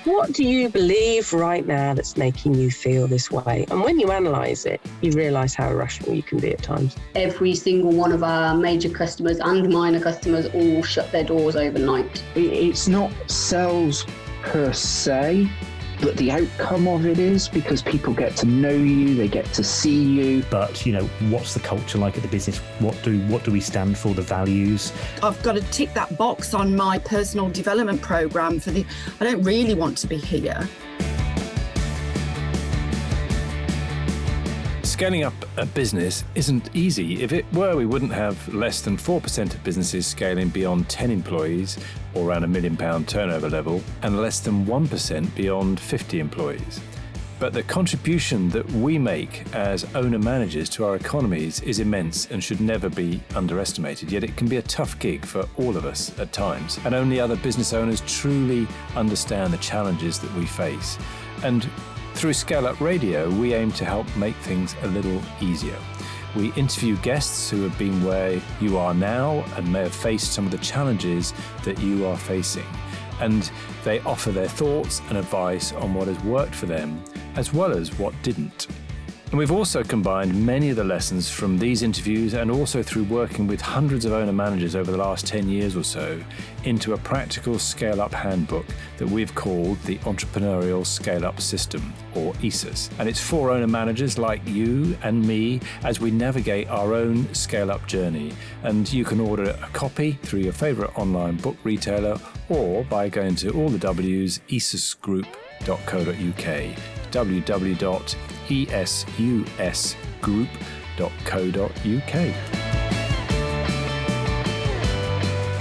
What do you believe right now that's making you feel this way? And when you analyse it, you realise how irrational you can be at times. Every single one of our major customers and minor customers all shut their doors overnight. It's not sales per se, but the outcome of it is, because people get to know you, they get to see you. But, what's the culture like at the business? What do we stand for, the values? I've got to tick that box on my personal development programme I don't really want to be here. Scaling up a business isn't easy. If it were, we wouldn't have less than 4% of businesses scaling beyond 10 employees or around £1 million turnover level, and less than 1% beyond 50 employees. But the contribution that we make as owner-managers to our economies is immense and should never be underestimated, yet it can be a tough gig for all of us at times, and only other business owners truly understand the challenges that we face. And through ScaleUp Radio, we aim to help make things a little easier. We interview guests who have been where you are now and may have faced some of the challenges that you are facing. And they offer their thoughts and advice on what has worked for them, as well as what didn't. And we've also combined many of the lessons from these interviews, and also through working with hundreds of owner managers over the last 10 years or so, into a practical scale-up handbook that we've called the Entrepreneurial Scale-Up System, or ESUS. And it's for owner managers like you and me as we navigate our own scale-up journey. And you can order a copy through your favourite online book retailer, or by going to all the W's, esusgroup.co.uk, www.esusgroup.co.uk.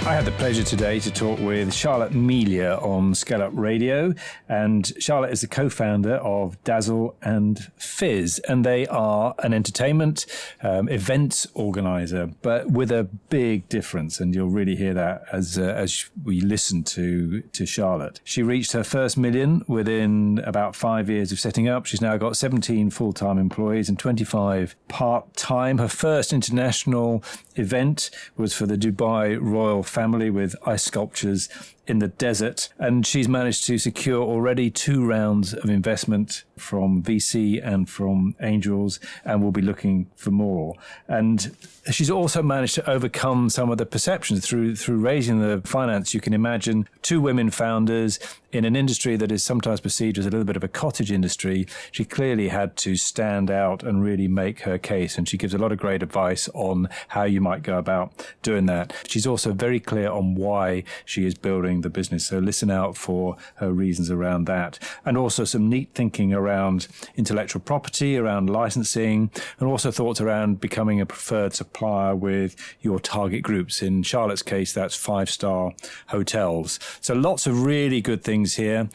I had the pleasure today to talk with Charlotte Amelia on ScaleUp Radio, and Charlotte is the co-founder of Dazzle and fIzz, and they are an entertainment events organizer, but with a big difference, and you'll really hear that as we listen to Charlotte. She reached her first million within about 5 years of setting up. She's now got 17 full-time employees and 25 part-time. Her first international event was for the Dubai Royal Family with ice sculptures in the desert, and she's managed to secure already 2 rounds of investment from VC and from angels, and will be looking for more. And she's also managed to overcome some of the perceptions through raising the finance. You can imagine 2 women founders in an industry that is sometimes perceived as a little bit of a cottage industry. She clearly had to stand out and really make her case, and she gives a lot of great advice on how you might go about doing that. She's also very clear on why she is building the business, so listen out for her reasons around that. And also some neat thinking around intellectual property, around licensing, and also thoughts around becoming a preferred supplier with your target groups. In Charlotte's case, that's 5-star hotels. So lots of really good things here,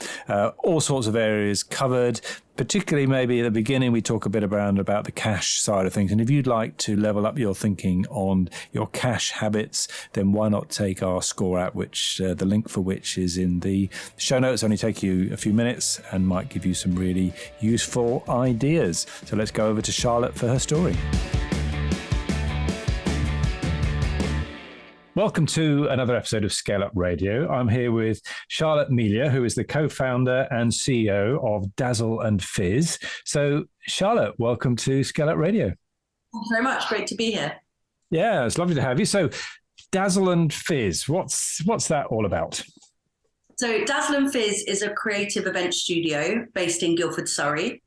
all sorts of areas covered. Particularly maybe at the beginning, we talk a bit about the cash side of things. And if you'd like to level up your thinking on your cash habits, then why not take our Score app, which the link for which is in the show notes. Only take you a few minutes and might give you some really useful ideas. So let's go over to Charlotte for her story. Welcome to another episode of ScaleUp Radio. I'm here with Charlotte Amelia, who is the co-founder and CEO of Dazzle and fIzz. So, Charlotte, welcome to ScaleUp Radio. Thank you very much. Great to be here. Yeah, it's lovely to have you. So, Dazzle and fIzz, what's that all about? So, Dazzle and fIzz is a creative event studio based in Guildford, Surrey.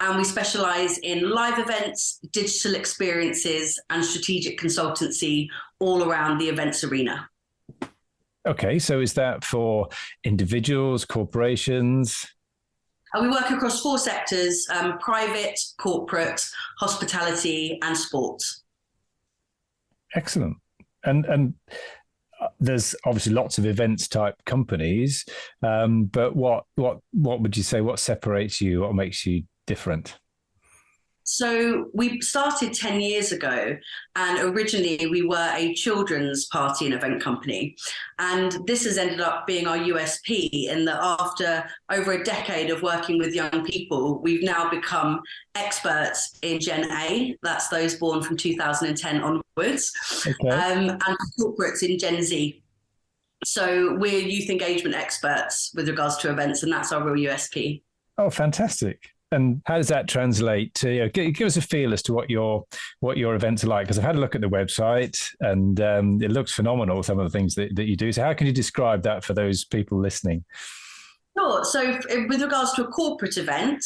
And we specialise in live events, digital experiences, and strategic consultancy all around the events arena. Okay, so is that for individuals, corporations? We work across 4 sectors, private, corporate, hospitality, and sports. Excellent. And there's obviously lots of events type companies, but what would you say, what separates you, what makes you different? So we started 10 years ago, and originally we were a children's party and event company. And this has ended up being our USP in that after over a decade of working with young people, we've now become experts in Gen A, that's those born from 2010 onwards, okay. And corporates in Gen Z. So we're youth engagement experts with regards to events, and that's our real USP. Oh, fantastic. And how does that translate to, give us a feel as to what your events are like? Because I've had a look at the website and it looks phenomenal, some of the things that you do. So how can you describe that for those people listening? Sure. So with regards to a corporate event,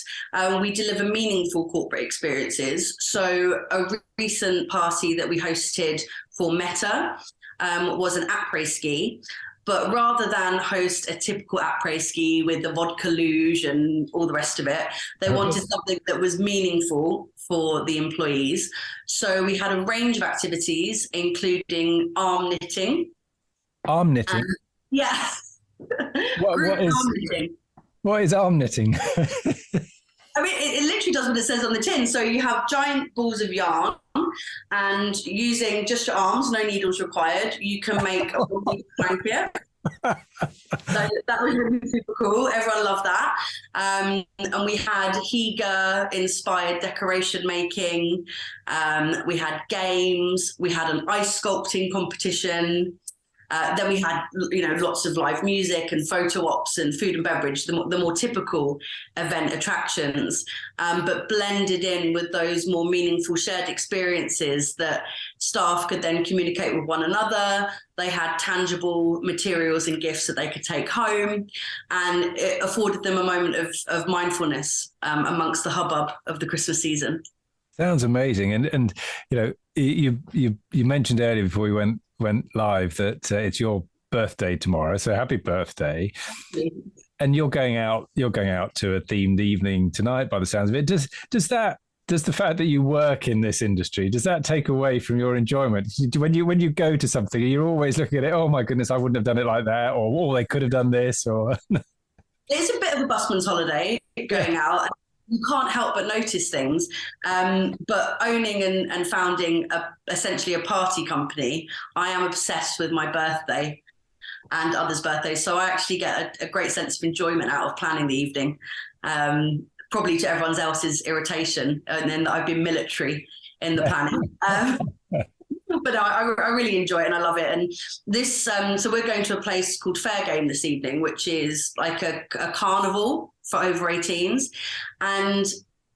we deliver meaningful corporate experiences. So a recent party that we hosted for Meta was an après-ski. But rather than host a typical après-ski with the vodka luge and all the rest of it, they wanted something that was meaningful for the employees. So we had a range of activities, including arm knitting. Arm knitting? Yeah. What is arm knitting? I mean, it literally does what it says on the tin. So you have giant balls of yarn, and using just your arms, no needles required, you can make a blanket. So that was really super cool. Everyone loved that. And we had Higa-inspired decoration making. We had games. We had an ice sculpting competition. Then we had, lots of live music and photo ops and food and beverage, the more typical event attractions, but blended in with those more meaningful shared experiences that staff could then communicate with one another. They had tangible materials and gifts that they could take home, and it afforded them a moment of mindfulness amongst the hubbub of the Christmas season. Sounds amazing. And you mentioned earlier before we went live that it's your birthday tomorrow, so happy birthday. And you're going out to a themed evening tonight by the sounds of it. Does the fact that you work in this industry, does that take away from your enjoyment? When you go to something, you're always looking at it, oh my goodness, I wouldn't have done it like that, or they could have done this, or it's a bit of a busman's holiday going out. You can't help but notice things, but owning and founding essentially a party company, I am obsessed with my birthday and others' birthdays. So I actually get a great sense of enjoyment out of planning the evening, probably to everyone else's irritation, and then I've been military in the planning. But I really enjoy it and I love it. And this, so we're going to a place called Fair Game this evening, which is like a carnival for over 18s. And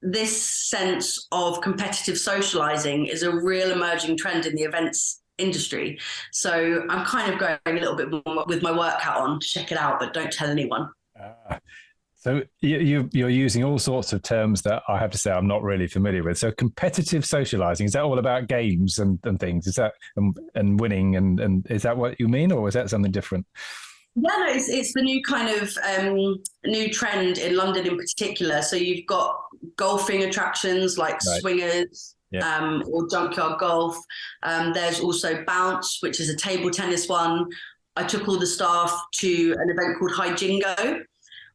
this sense of competitive socializing is a real emerging trend in the events industry. So I'm kind of going a little bit more with my work hat on to check it out, but don't tell anyone. So you're using all sorts of terms that I have to say I'm not really familiar with. So competitive socializing, is that all about games and things? Is that and winning and is that what you mean, or is that something different? Yeah, no, it's the new kind of new trend in London in particular. So you've got golfing attractions like swingers, or junkyard golf. There's also bounce, which is a table tennis one. I took all the staff to an event called High Jingo,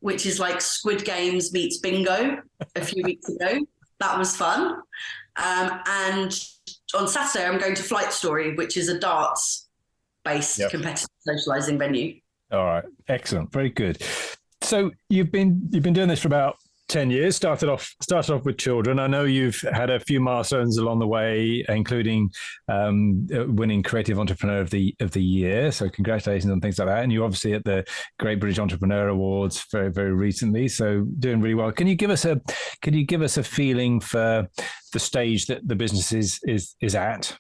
which is like Squid Games meets bingo a few weeks ago. That was fun. And on Saturday, I'm going to Flight Story, which is a darts-based competitive socialising venue. All right, excellent, very good. So you've been doing this for about 10 years. Started off with children. I know you've had a few milestones along the way, including winning Creative Entrepreneur of the Year. So congratulations on things like that. And you're obviously at the Great British Entrepreneur Awards very, very recently. So doing really well. Can you give us a feeling for the stage that the business is at?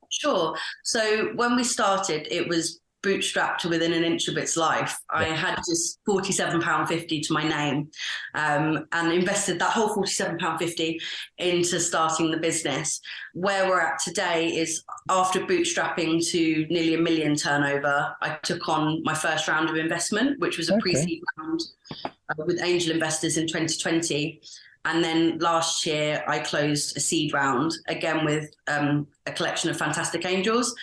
Sure. So when we started, it was bootstrapped to within an inch of its life. I had just £47.50 to my name, and invested that whole £47.50 into starting the business. Where we're at today is, after bootstrapping to nearly £1 million turnover, I took on my first round of investment, which was a pre-seed round with angel investors in 2020. And then last year, I closed a seed round, again with a collection of fantastic angels.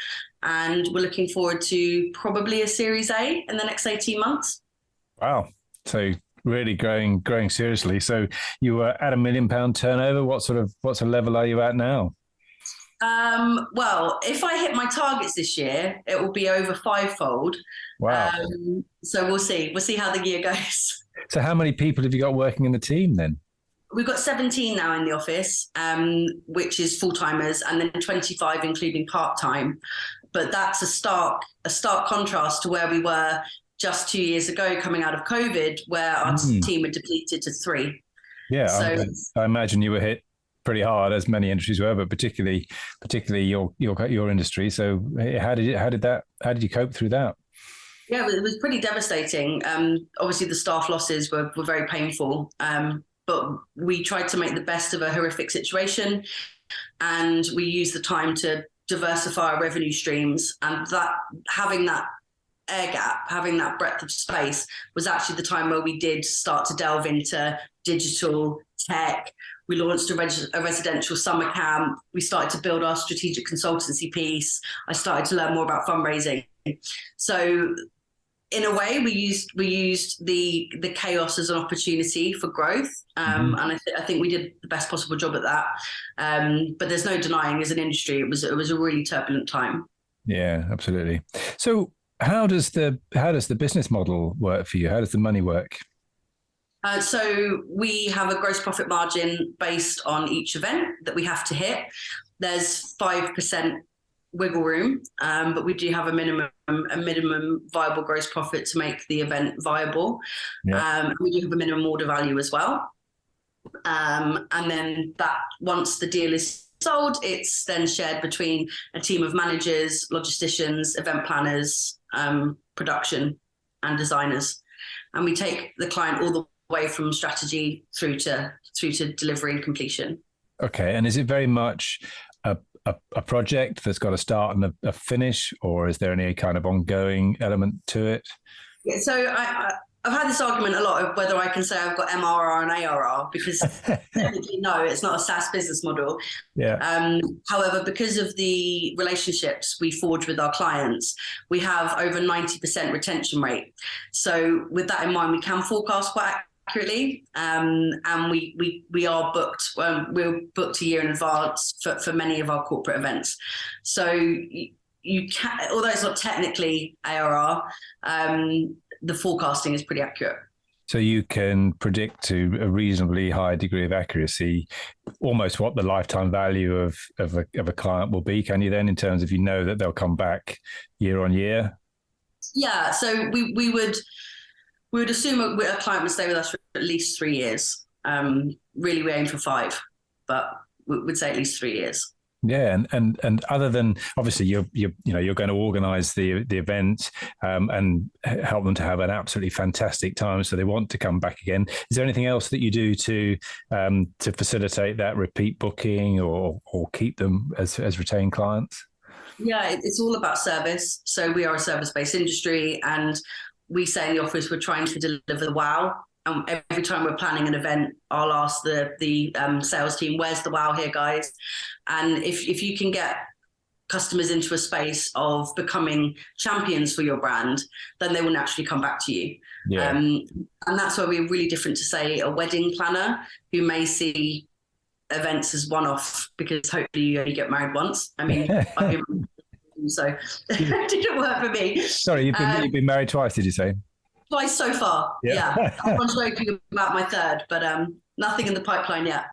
And we're looking forward to probably a Series A in the next 18 months. Wow. So really growing seriously. So you were at £1 million turnover. What sort of level are you at now? Well, if I hit my targets this year, it will be over fivefold. Wow. So we'll see. We'll see how the year goes. So how many people have you got working in the team then? We've got 17 now in the office, which is full-timers, and then 25 including part-time. But that's a stark contrast to where we were just 2 years ago, coming out of COVID, where our team had depleted to 3. Yeah, so, I imagine you were hit pretty hard, as many industries were, but particularly your industry. So how did you cope through that? Yeah, it was pretty devastating. Obviously, the staff losses were very painful, but we tried to make the best of a horrific situation, and we used the time to diversify our revenue streams. And that having that air gap, having that breadth of space, was actually the time where we did start to delve into digital tech. We launched a residential summer camp. We started to build our strategic consultancy piece. I started to learn more about fundraising. So in a way, we used the chaos as an opportunity for growth. And I think we did the best possible job at that. But there's no denying, as an industry, it was a really turbulent time. Yeah, absolutely. So how does the business model work for you? How does the money work? So we have a gross profit margin based on each event that we have to hit. There's 5% wiggle room, but we do have a minimum viable gross profit to make the event viable. Yeah. We do have a minimum order value as well. And then that, once the deal is sold, it's then shared between a team of managers, logisticians, event planners, production and designers. And we take the client all the way from strategy through to delivery and completion. Okay. And is it very much a project that's got a start and a finish, or is there any kind of ongoing element to it? Yeah, so I've had this argument a lot of whether I can say I've got MRR and ARR, because technically no, it's not a SaaS business model. Yeah. However, because of the relationships we forge with our clients, we have over 90% retention rate. So with that in mind, we can forecast quite accurately, and we are booked. We're booked a year in advance for many of our corporate events. So you can, although it's not technically ARR, the forecasting is pretty accurate. So you can predict to a reasonably high degree of accuracy almost what the lifetime value of a client will be, can you then, in terms of, you know, that they'll come back year on year? Yeah, so we would assume a client would stay with us for at least 3 years. Really, we aim for 5, but we would say at least 3 years. Yeah, and other than, obviously you're going to organise the event and help them to have an absolutely fantastic time, so they want to come back again. Is there anything else that you do to facilitate that repeat booking or keep them as retained clients? Yeah, it's all about service. So we are a service-based industry, and we say in the office we're trying to deliver the wow. Every time we're planning an event, I'll ask the sales team, "Where's the wow here, guys?" And if you can get customers into a space of becoming champions for your brand, then they will naturally come back to you. Yeah. And that's where we're really different to, say, a wedding planner who may see events as one-off, because hopefully you only get married once. I mean, so it didn't work for me. Sorry, you've been married twice, did you say? Twice so far. Yeah. I'm joking about my third, but nothing in the pipeline yet.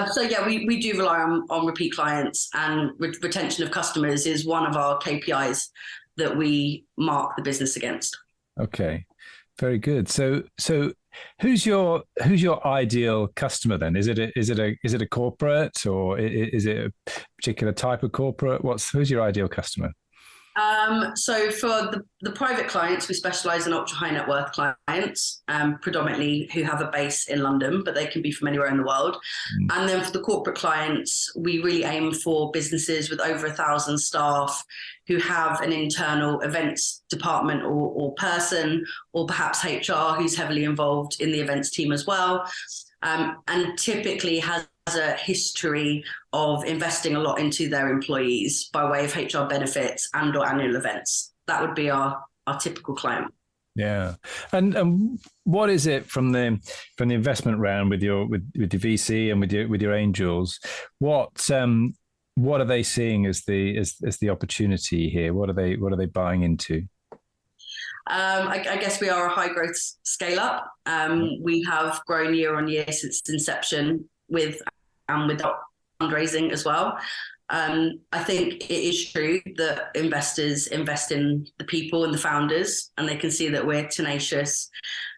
So yeah, we do rely on repeat clients, and retention of customers is one of our KPIs that we mark the business against. Okay, very good. So who's your ideal customer then? Is it a corporate, or is it a particular type of corporate? Who's your ideal customer? So for the private clients, we specialise in ultra high net worth clients, predominantly who have a base in London, but they can be from anywhere in the world. And then for the corporate clients, we really aim for businesses with over 1,000 staff who have an internal events department or person, or perhaps HR who's heavily involved in the events team as well, and typically has a history of investing a lot into their employees by way of HR benefits and or annual events. That would be our typical client. Yeah. And what is it from the investment round with your VC and with your angels? What are they seeing as the opportunity here? What are they buying into? I guess we are a high growth scale up. We have grown year on year since inception with fundraising as well. I think it is true that investors invest in the people and the founders, and they can see that we're tenacious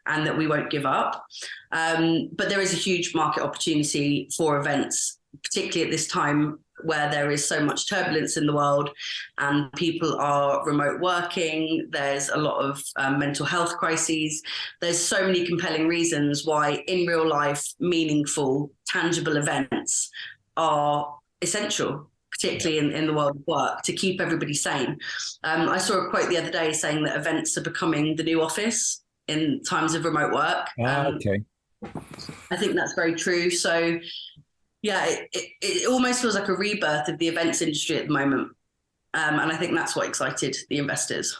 and that we won't give up. But there is a huge market opportunity for events, particularly at this time where there is so much turbulence in the world and people are remote working. There's a lot of mental health crises. There's so many compelling reasons why in real life, meaningful, tangible events are essential, particularly in the world of work, to keep everybody sane. I saw a quote the other day saying that events are becoming the new office in times of remote work. Okay. I think that's very true. So yeah, it almost feels like a rebirth of the events industry at the moment. And I think that's what excited the investors.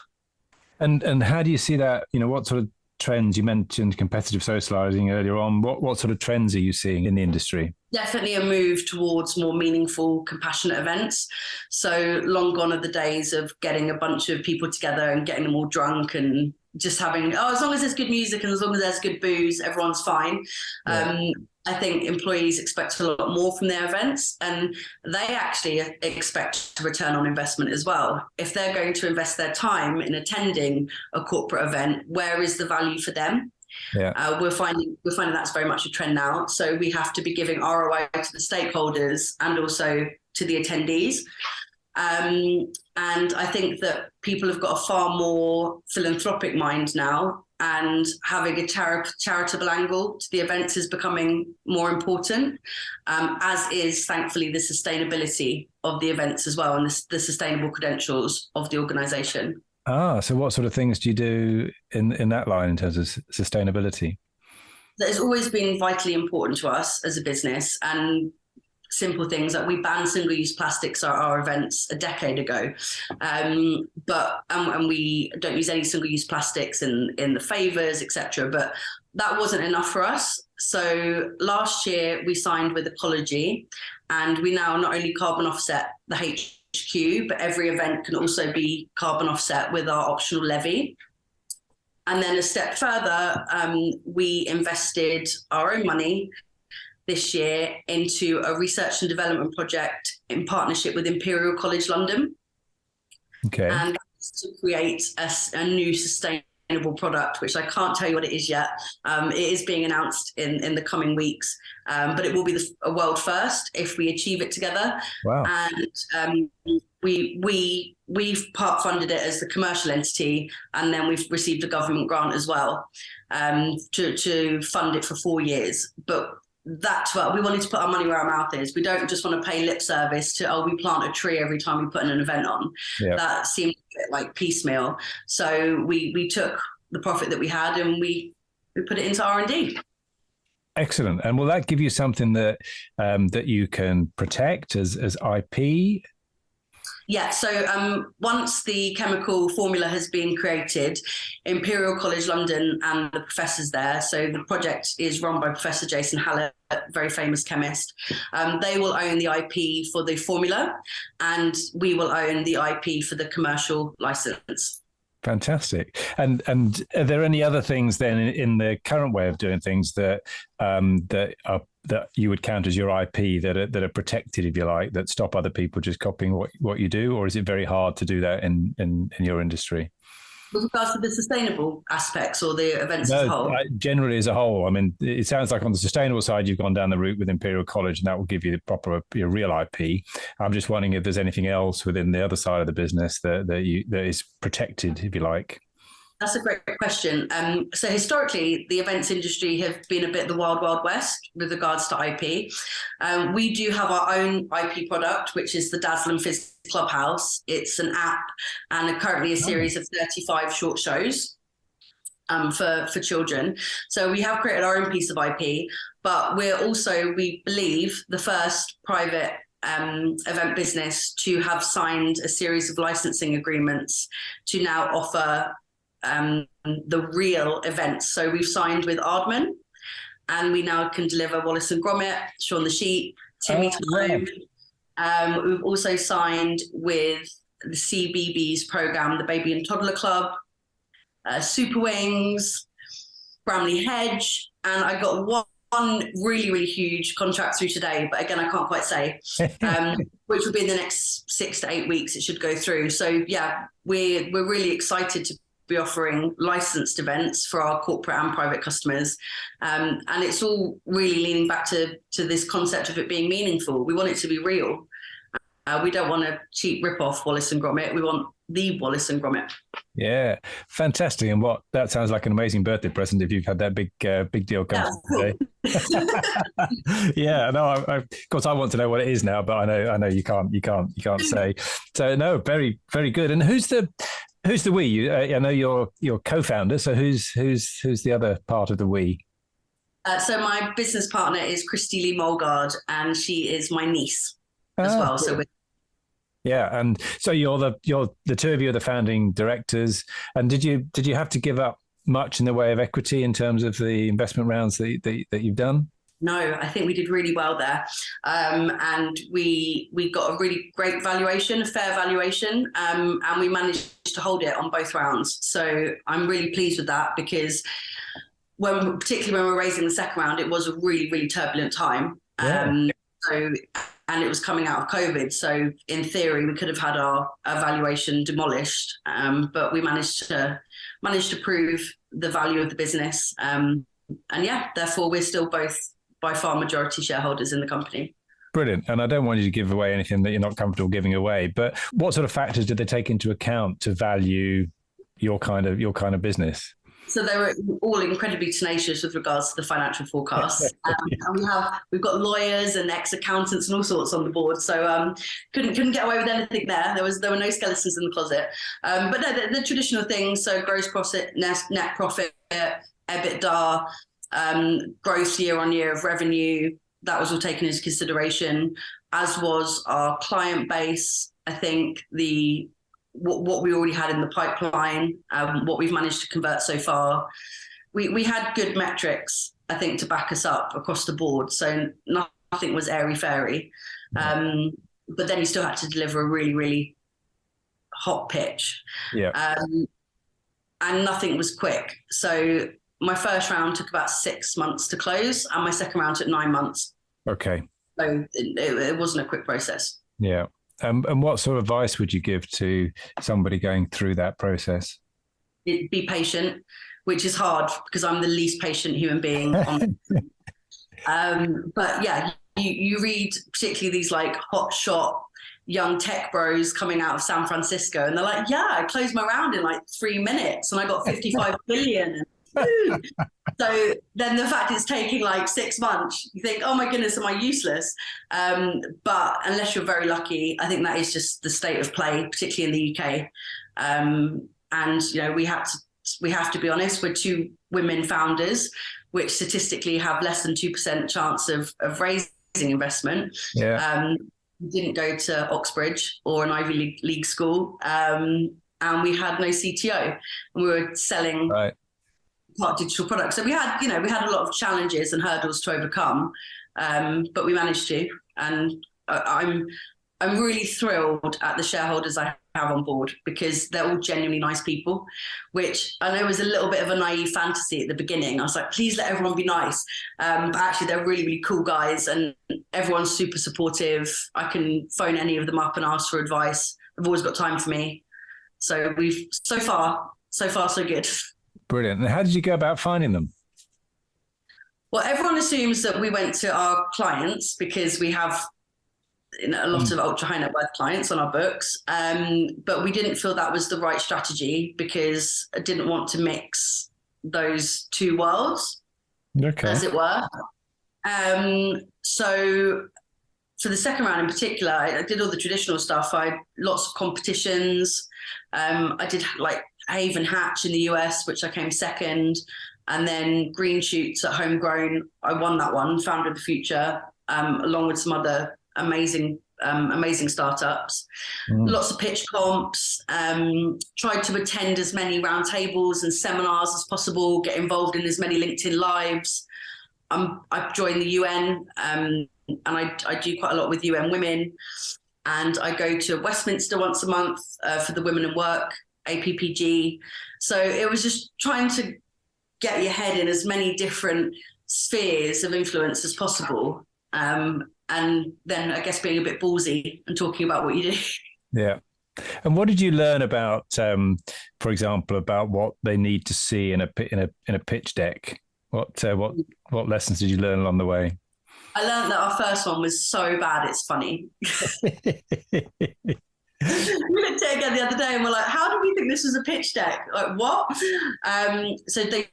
And how do you see that? What sort of trends? You mentioned competitive socializing earlier on. What sort of trends are you seeing in the industry? Definitely a move towards more meaningful, compassionate events. So long gone are the days of getting a bunch of people together and getting them all drunk and just having, as long as there's good music and as long as there's good booze, everyone's fine. Yeah. I think employees expect a lot more from their events, and they actually expect a return on investment as well. If they're going to invest their time in attending a corporate event, where is the value for them? Yeah. We're finding that's very much a trend now. So we have to be giving ROI to the stakeholders and also to the attendees. And I think that people have got a far more philanthropic mind now, and having a charitable angle to the events is becoming more important, as is thankfully the sustainability of the events as well, and the sustainable credentials of the organisation. So what sort of things do you do in that line in terms of sustainability? That has always been vitally important to us as a business, and simple things like we banned single-use plastics at our events a decade ago, and we don't use any single-use plastics in the favors, etc. But that wasn't enough for us. So last year we signed with Ecology, and we now not only carbon offset the HQ, but every event can also be carbon offset with our optional levy. And then a step further, we invested our own money this year into a research and development project in partnership with Imperial College London. Okay. And that's to create a new sustainable product, which I can't tell you what it is yet. It is being announced in the coming weeks, but it will be a world first if we achieve it together. Wow. And we've part funded it as the commercial entity, and then we've received a government grant as well to fund it for 4 years. But that's what we wanted to put our money where our mouth is. We don't just want to pay lip service to, we plant a tree every time we put an event on. Yep. That seemed a bit like piecemeal. So we took the profit that we had and we put it into R&D. Excellent. And will that give you something that that you can protect as IP? Yeah, so once the chemical formula has been created, Imperial College London and the professors there, so the project is run by Professor Jason Hallett, very famous chemist. They will own the IP for the formula, and we will own the IP for the commercial license. Fantastic. And are there any other things then in the current way of doing things that that you would count as your IP that are protected, if you like, that stop other people just copying what you do? Or is it very hard to do that in your industry? With regards to the sustainable aspects or the events as a whole? Generally as a whole. I mean, it sounds like on the sustainable side, you've gone down the route with Imperial College, and that will give you the proper real IP. I'm just wondering if there's anything else within the other side of the business that is protected, if you like. That's a great question. So historically, the events industry have been a bit the wild, wild west with regards to IP. We do have our own IP product, which is the Dazzle and fIzz Clubhouse. It's an app and currently a series of 35 short shows for children. So we have created our own piece of IP, but we're also, we believe, the first private event business to have signed a series of licensing agreements to now offer the real events. So we've signed with Aardman, and we now can deliver Wallace and Gromit, Shaun the Sheep, Timmy Time. We've also signed with the CBBS program, the Baby and Toddler Club, Super Wings, Bramley Hedge, and I got really, really huge contract through today, but again, I can't quite say, which will be in the next 6 to 8 weeks. It should go through. So yeah, we're really excited to be offering licensed events for our corporate and private customers. And it's all really leaning back to this concept of it being meaningful. We want it to be real. We don't want a cheap rip-off Wallace and Gromit. We want the Wallace and Gromit. Yeah, fantastic. And that sounds like an amazing birthday present if you've had that big deal come today. Yeah, no, of course I want to know what it is now, but I know you can't say. So no, very, very good. And who's the we? I know you're co-founder. So who's the other part of the we? So my business partner is Christy Lee Mulgard, and she is my niece as well. So yeah, and so you're the two of you are the founding directors. And did you have to give up much in the way of equity in terms of the investment rounds that you've done? No, I think we did really well there, and we got a really great valuation, a fair valuation, and we managed to hold it on both rounds. So I'm really pleased with that, because particularly when we were raising the second round, it was a really, really turbulent time. Yeah. And it was coming out of COVID. So in theory, we could have had our valuation demolished, but we managed to prove the value of the business. And yeah, therefore, we're still both by far majority shareholders in the company. Brilliant. And I don't want you to give away anything that you're not comfortable giving away, but what sort of factors did they take into account to value your kind of business? So they were all incredibly tenacious with regards to the financial forecasts. And we've got lawyers and ex-accountants and all sorts on the board. So couldn't get away with anything there. There were no skeletons in the closet. But no, the traditional things, so gross profit, net profit, EBITDA, growth year on year of revenue, that was all taken into consideration, as was our client base. I think what we already had in the pipeline, what we've managed to convert so far. We had good metrics, I think, to back us up across the board. So nothing was airy-fairy. But then you still had to deliver a really, really hot pitch. Yeah. And nothing was quick. So my first round took about 6 months to close, and my second round took 9 months. Okay. So it wasn't a quick process. Yeah. And what sort of advice would you give to somebody going through that process? Be patient, which is hard because I'm the least patient human being on but yeah, you read particularly these like hot shot young tech bros coming out of San Francisco, and they're like, yeah, I closed my round in like 3 minutes and I got 55 billion. So then the fact it's taking like 6 months, you think, oh my goodness, am I useless? But unless you're very lucky, I think that is just the state of play, particularly in the UK. And you know, we have to be honest, we're two women founders, which statistically have less than 2% chance of raising investment. Yeah. We didn't go to Oxbridge or an Ivy League school, and we had no CTO, and we were selling part digital products. So we had a lot of challenges and hurdles to overcome, but we managed to. And I'm really thrilled at the shareholders I have on board, because they're all genuinely nice people, which I know was a little bit of a naive fantasy at the beginning. I was like, please let everyone be nice. But actually, they're really, really cool guys, and everyone's super supportive. I can phone any of them up and ask for advice. They've always got time for me. So we've so far so good. Brilliant. And how did you go about finding them? Well, everyone assumes that we went to our clients because we have a lot of ultra high net worth clients on our books. But we didn't feel that was the right strategy, because I didn't want to mix those two worlds, as it were. So for the second round in particular, I did all the traditional stuff. I had lots of competitions. I did like Haven Hatch in the US, which I came second, and then Green Shoots at Homegrown. I won that one, Founder the Future, along with some other amazing startups. Lots of pitch comps, tried to attend as many roundtables and seminars as possible, get involved in as many LinkedIn lives. I've joined the UN, and I do quite a lot with UN Women, and I go to Westminster once a month for the Women in Work, APPG. So it was just trying to get your head in as many different spheres of influence as possible. And then I guess being a bit ballsy and talking about what you do. Yeah. And what did you learn about, for example, about what they need to see in a pitch deck? What lessons did you learn along the way? I learned that our first one was so bad it's funny. We looked at it again the other day and we're like, how do we think this was a pitch deck? Like, what? So they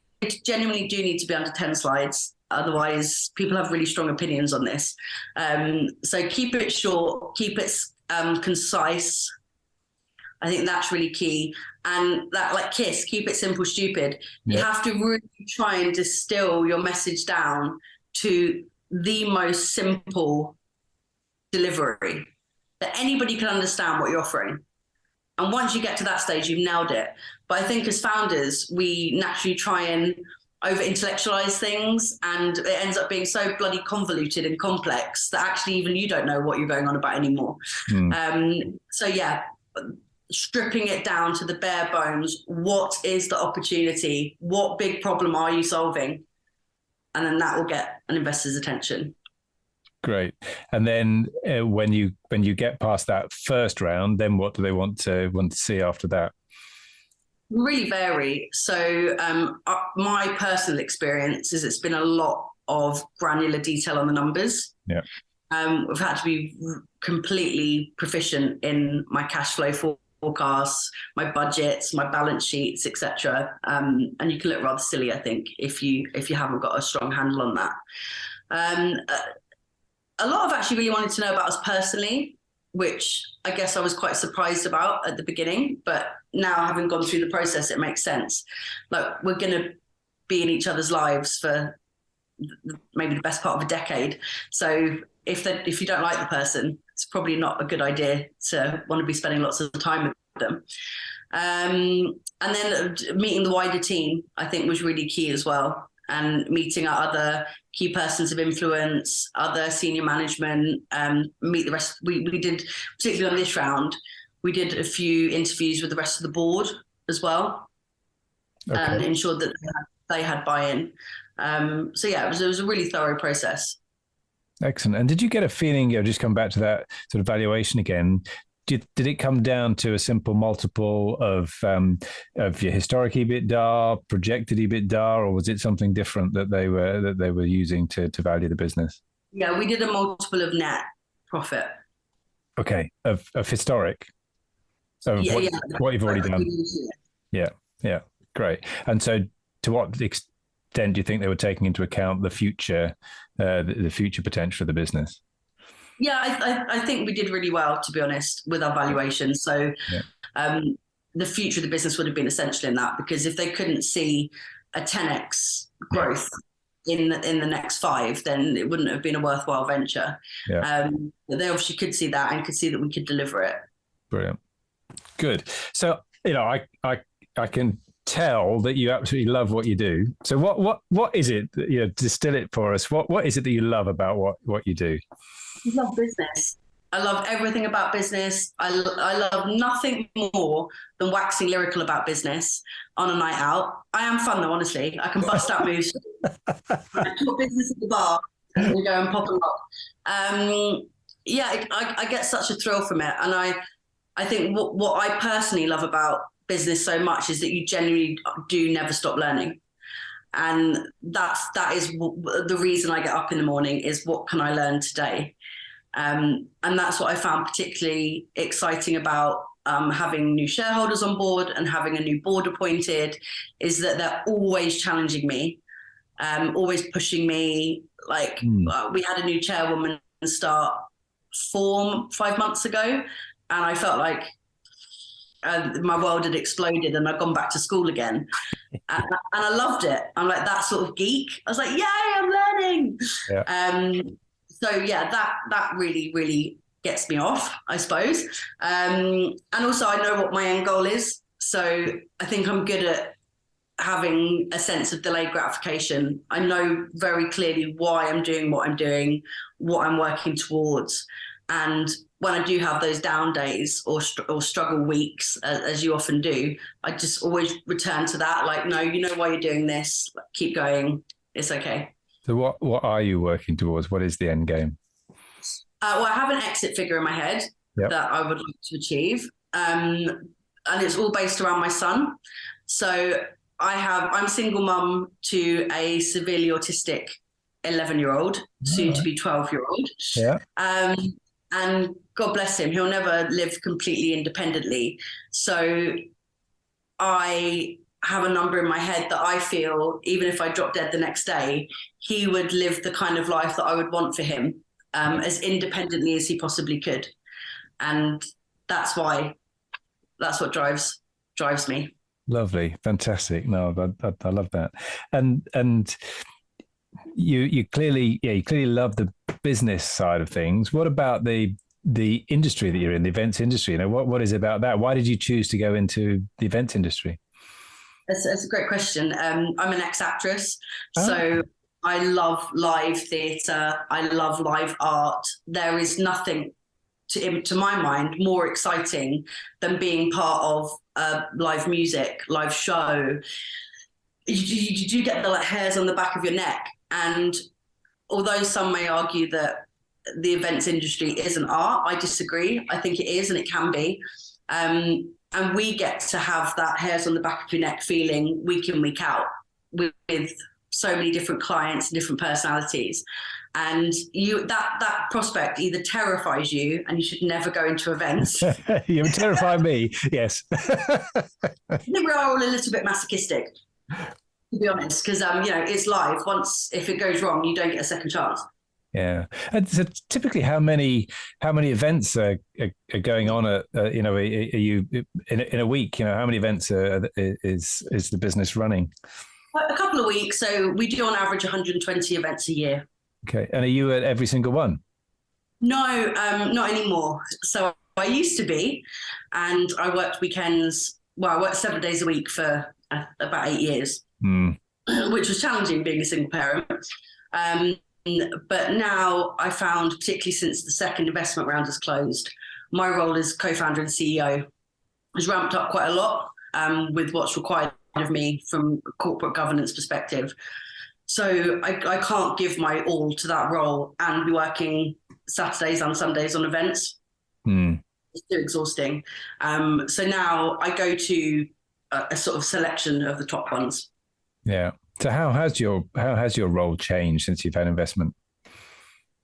genuinely do need to be under 10 slides. Otherwise, people have really strong opinions on this. So keep it short, keep it concise. I think that's really key. And that, like KISS, keep it simple, stupid. You have to really try and distill your message down to the most simple delivery that anybody can understand what you're offering. And once you get to that stage, you've nailed it. But I think as founders, we naturally try and over-intellectualize things, and it ends up being so bloody convoluted and complex that actually even you don't know what you're going on about anymore. So yeah, stripping it down to the bare bones. What is the opportunity? What big problem are you solving? And then that will get an investor's attention. Great. And then when you get past that first round, then what do they want to see after that? Really vary. So my personal experience is it's been a lot of granular detail on the numbers. Yeah. We've had to be completely proficient in my cash flow forecasts, my budgets, my balance sheets, etc. And you can look rather silly, I think, if you haven't got a strong handle on that. A lot of actually really wanted to know about us personally, which I guess I was quite surprised about at the beginning, but now having gone through the process, it makes sense. Like, we're going to be in each other's lives for maybe the best part of a decade. So if you don't like the person, it's probably not a good idea to want to be spending lots of time with them. And then meeting the wider team, I think, was really key as well. And meeting our other key persons of influence, other senior management, meet the rest. We did, particularly on this round, we did a few interviews with the rest of the board as well, and ensured that they had buy-in. So yeah, it was a really thorough process. Excellent. And did you get a feeling, just come back to that sort of valuation again, did it come down to a simple multiple of your historic EBITDA, projected EBITDA, or was it something different that they were using to value the business? Yeah, we did a multiple of net profit. Okay, of historic. So what you've already done. Yeah, great. And so, to what extent do you think they were taking into account the future potential of the business? Yeah, I think we did really well, to be honest, with our valuation. So the future of the business would have been essential in that, because if they couldn't see a 10x growth in the next 5, then it wouldn't have been a worthwhile venture. Yeah. But they obviously could see that and could see that we could deliver it. Brilliant. Good. So, I can tell that you absolutely love what you do. So what is it that, distill it for us? What is it that you love about what you do? I love business. I love everything about business. I love nothing more than waxing lyrical about business on a night out. I am fun though, honestly. I can bust out moves. I talk business at the bar and we go and pop and rock. I get such a thrill from it. And I think what I personally love about business so much is that you genuinely do never stop learning. And that is the reason I get up in the morning, is what can I learn today? And that's what I found particularly exciting about having new shareholders on board and having a new board appointed, is that they're always challenging me, always pushing me. Like we had a new chairwoman start 4-5 months ago, and I felt like my world had exploded and I'd gone back to school again. And I loved it. I'm like that sort of geek. I was like, yay, I'm learning. Yeah. So yeah, that really, really gets me off, I suppose. And also I know what my end goal is. So I think I'm good at having a sense of delayed gratification. I know very clearly why I'm doing what I'm doing, what I'm working towards. And when I do have those down days or struggle weeks, as you often do, I just always return to that. Like, no, you know why you're doing this. Keep going. It's okay. So what are you working towards? What is the end game? Well, I have an exit figure in my head that I would like to achieve. And it's all based around my son. So I'm single mum to a severely autistic 11-year-old, soon to be 12-year-old. Yeah. And God bless him, he'll never live completely independently. So I have a number in my head that I feel, even if I drop dead the next day, he would live the kind of life that I would want for him, as independently as he possibly could. And that's what drives me. Lovely, fantastic. No, I love that. And you clearly love the business side of things. What about the industry that you're in, the events industry? What is it about that? Why did you choose to go into the events industry? That's a great question. I'm an ex-actress, so I love live theatre. I love live art. There is nothing, to my mind, more exciting than being part of live music, live show. You do get the hairs on the back of your neck. And although some may argue that the events industry isn't art, I disagree. I think it is, and it can be. And we get to have that hairs on the back of your neck feeling week in, week out with so many different clients and different personalities. And that prospect either terrifies you, and you should never go into events. You terrify me, yes. I think we're all a little bit masochistic, to be honest, because it's live. Once, if it goes wrong, you don't get a second chance. Yeah. And so typically, how many events are going on are you in a week? How many events is the business running? A couple of weeks. So we do on average 120 events a year. Okay. And are you at every single one? No, not anymore. So I used to be, and I worked weekends. Well, I worked 7 days a week for about 8 years, which was challenging being a single parent. But now I found, particularly since the second investment round has closed, my role as co-founder and CEO has ramped up quite a lot with what's required of me from a corporate governance perspective. So I can't give my all to that role and be working Saturdays and Sundays on events. It's too exhausting. So now I go to a sort of selection of the top ones. Yeah. So how has your role changed since you've had investment?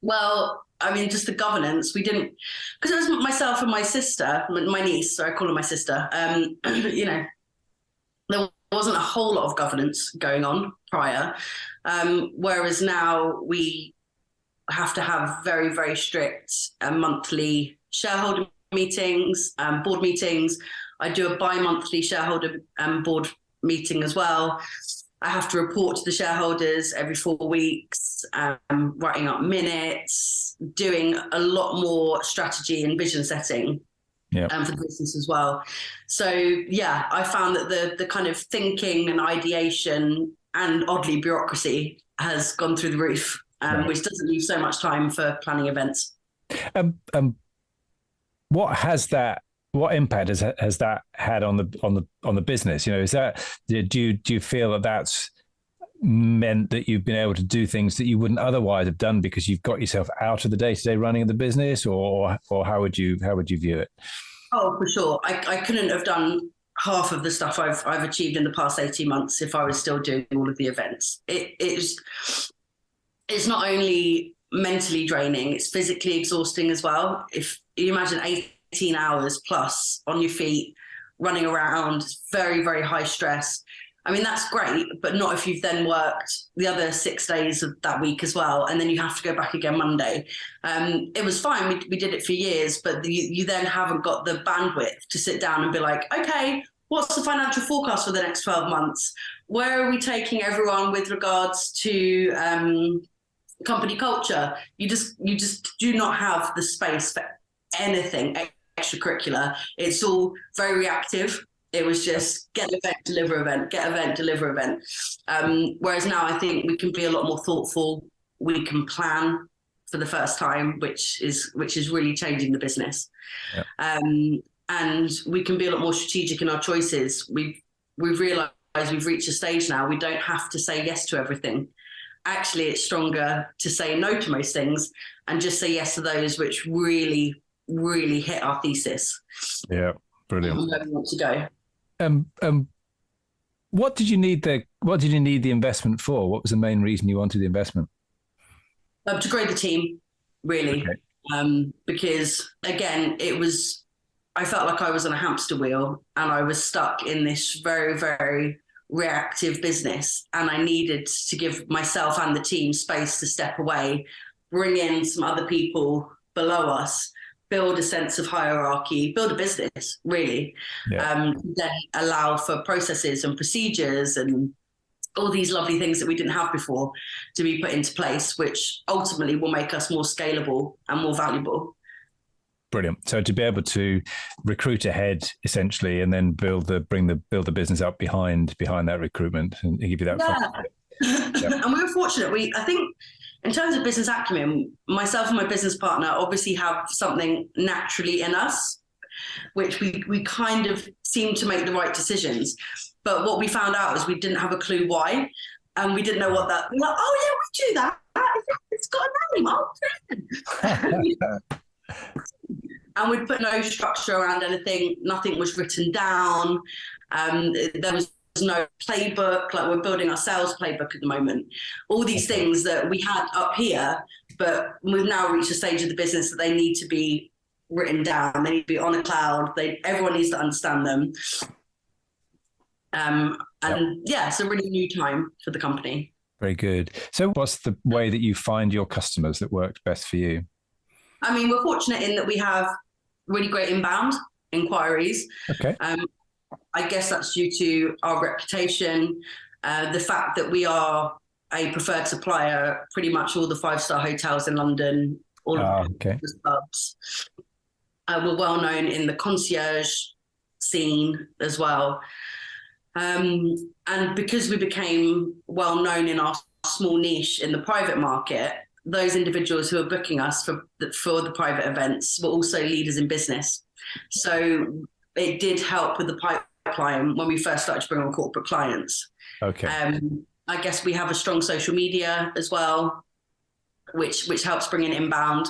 Well, I mean, just the governance. We didn't, because it was myself and my sister, my niece, so I call her my sister. There wasn't a whole lot of governance going on prior, whereas now we have to have very, very strict monthly shareholder meetings, board meetings. I do a bi-monthly shareholder board meeting as well. I have to report to the shareholders every 4 weeks, writing up minutes, doing a lot more strategy and vision setting for the business as well. So, yeah, I found that the kind of thinking and ideation and oddly bureaucracy has gone through the roof, which doesn't leave so much time for planning events. What impact has that had on the business? Is that, do you feel that that's meant that you've been able to do things that you wouldn't otherwise have done because you've got yourself out of the day-to-day running of the business, or how would you view it? Oh, for sure. I couldn't have done half of the stuff I've achieved in the past 18 months if I was still doing all of the events. It's not only mentally draining, it's physically exhausting as well. If you imagine 18 hours plus on your feet, running around, very, very high stress. I mean, that's great, but not if you've then worked the other 6 days of that week as well, and then you have to go back again Monday. It was fine. We did it for years, but you then haven't got the bandwidth to sit down and be like, okay, what's the financial forecast for the next 12 months? Where are we taking everyone with regards to company culture? You just do not have the space for anything extracurricular. It's all very reactive. It was just get event, deliver event, get event, deliver event. Whereas now I think we can be a lot more thoughtful. We can plan for the first time, which is really changing the business. Yeah. And we can be a lot more strategic in our choices. We've realised we've reached a stage now. We don't have to say yes to everything. actually it's stronger to say no to most things and just say yes to those which really, really hit our thesis. Yeah, brilliant. Where we want to go. What did you need the investment for? What was the main reason you wanted the investment? To grow the team, really. Okay. Because again, I felt like I was on a hamster wheel and I was stuck in this very, very reactive business, and I needed to give myself and the team space to step away, bring in some other people below us, build a sense of hierarchy, build a business, really. Yeah. Then allow for processes and procedures and all these lovely things that we didn't have before to be put into place, which ultimately will make us more scalable and more valuable. Brilliant. So to be able to recruit ahead, essentially, and then build the business up behind that recruitment and give you that. Yeah. And we were fortunate. I think in terms of business acumen, myself and my business partner obviously have something naturally in us, which we kind of seem to make the right decisions. But what we found out is we didn't have a clue why, and we didn't know what that. We're like, oh yeah, we do that. It's got a name. And we'd put no structure around anything. Nothing was written down. There was no playbook. Like, we're building our sales playbook at the moment. All these things that we had up here, but we've now reached a stage of the business that they need to be written down. They need to be on a cloud. Everyone needs to understand them. It's a really new time for the company. Very good. So what's the way that you find your customers that works best for you? I mean, we're fortunate in that we have really great inbound inquiries. Okay. I guess that's due to our reputation, the fact that we are a preferred supplier, pretty much all the 5-star hotels in London, all of the clubs. We're well known in the concierge scene as well. And because we became well known in our small niche in the private market, those individuals who are booking us for the private events were also leaders in business. So it did help with the pipeline when we first started to bring on corporate clients. Okay. I guess we have a strong social media as well, which helps bring in inbound.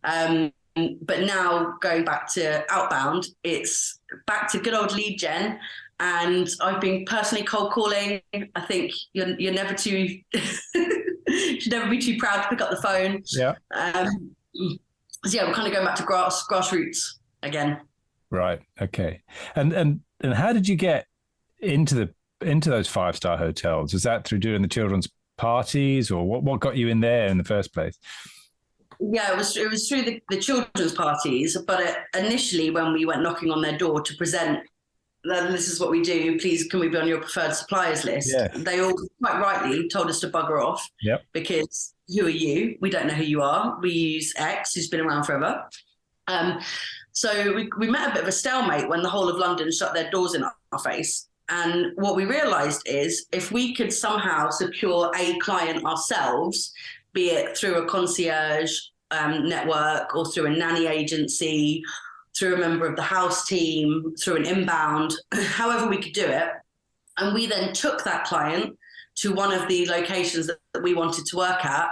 But now going back to outbound, it's back to good old lead gen. And I've been personally cold calling. I think you're never too you should never be too proud to pick up the phone. Yeah. We're kind of going back to grassroots again. Right. Okay. And how did you get into those 5-star hotels? Was that through doing the children's parties, or what got you in there in the first place? Yeah, it was through the children's parties. But initially, when we went knocking on their door to present, this is what we do, please can we be on your preferred suppliers list? Yeah. They all quite rightly told us to bugger off. Yep. Because who are you? We don't know who you are. We use X, who's been around forever. So we met a bit of a stalemate when the whole of London shut their doors in our face. And what we realised is if we could somehow secure a client ourselves, be it through a concierge network or through a nanny agency, through a member of the house team, through an inbound, however we could do it. And we then took that client to one of the locations that we wanted to work at.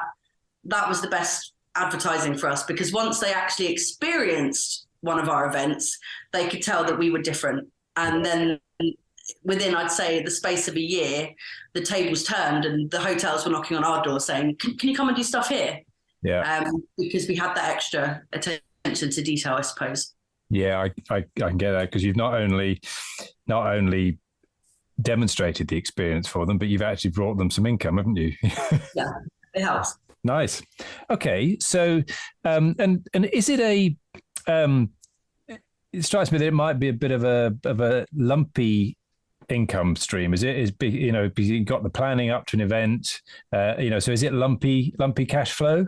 That was the best advertising for us, because once they actually experienced one of our events, they could tell that we were different. And then within, I'd say, the space of a year, the tables turned and the hotels were knocking on our door saying, can you come and do stuff here? Yeah. Because we had that extra attention to detail, I suppose. Yeah, I can get that, because you've not only demonstrated the experience for them, but you've actually brought them some income, haven't you? Yeah, it helps. Nice. Okay, so and is it it strikes me that it might be a bit of a lumpy income stream. Is because you've got the planning up to an event, so is it lumpy cash flow?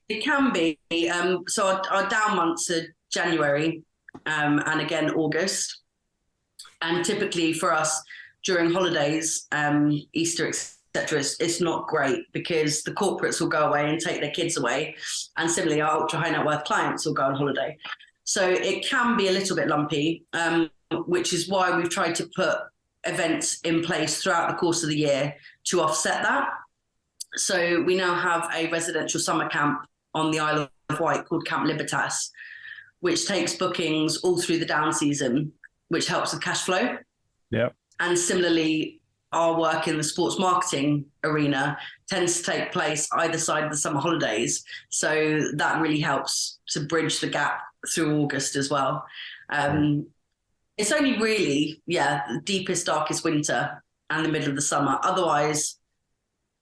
It can be. So our down months are January and again August, and typically for us during holidays, Easter, etc., it's not great because the corporates will go away and take their kids away, and similarly our ultra high net worth clients will go on holiday. So it can be a little bit lumpy, which is why we've tried to put events in place throughout the course of the year to offset that. So we now have a residential summer camp on the Isle of Wight called Camp Libertas, which takes bookings all through the down season, which helps with cash flow. Yep. And similarly, our work in the sports marketing arena tends to take place either side of the summer holidays. So that really helps to bridge the gap through August as well. It's only really, the deepest, darkest winter and the middle of the summer. Otherwise,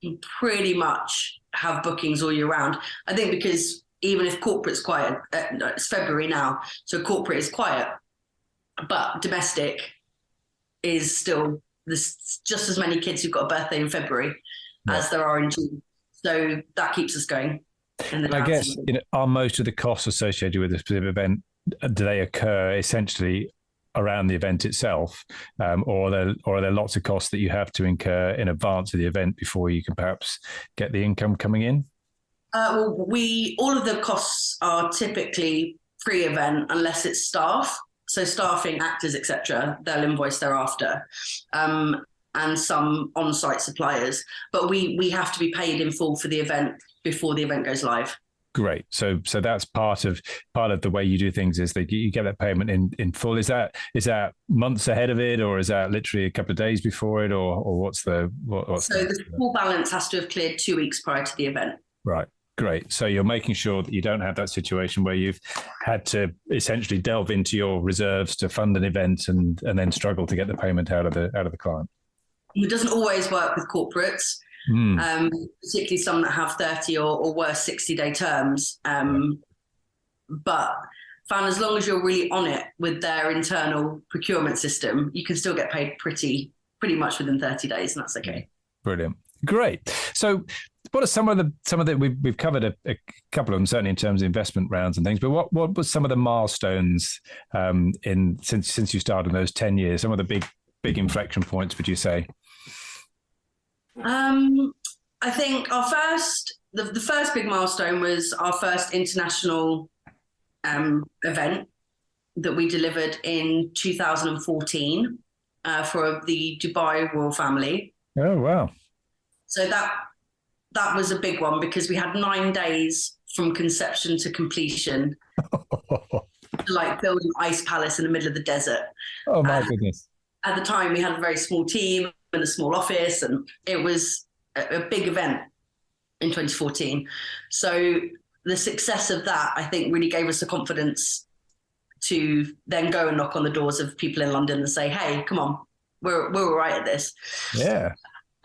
you pretty much have bookings all year round. I think because even if corporate's quiet, it's February now, so corporate is quiet, but domestic is still, there's just as many kids who've got a birthday in February as there are in June. So that keeps us going. And I guess, are most of the costs associated with this specific event, do they occur essentially around the event itself, or are there lots of costs that you have to incur in advance of the event before you can perhaps get the income coming in? Well, all of the costs are typically pre-event unless it's staff. So staffing, actors, etc., they'll invoice thereafter, and some on-site suppliers. But we have to be paid in full for the event before the event goes live. Great. So that's part of the way you do things is that you get that payment in full. Is that months ahead of it, or is that literally a couple of days before it, or what's the the full balance has to have cleared 2 weeks prior to the event. Right. Great. So you're making sure that you don't have that situation where you've had to essentially delve into your reserves to fund an event and then struggle to get the payment out of the client. It doesn't always work with corporates. Particularly some that have 30 or worse 60-day terms. But found as long as you're really on it with their internal procurement system, you can still get paid pretty much within 30 days, and that's okay. Brilliant. Great. So what are some of the we've covered a couple of them, certainly in terms of investment rounds and things, but what was some of the milestones since you started in those 10 years, some of the big inflection points, would you say? I think the first big milestone was our first international event that we delivered in 2014 for the Dubai royal family. Oh, wow. So that was a big one because we had 9 days from conception to completion to like build an ice palace in the middle of the desert. Oh, my goodness. At the time, we had a very small team in a small office, and it was a big event in 2014. So the success of that, I think, really gave us the confidence to then go and knock on the doors of people in London and say, hey, come on, we're all right at this. Yeah.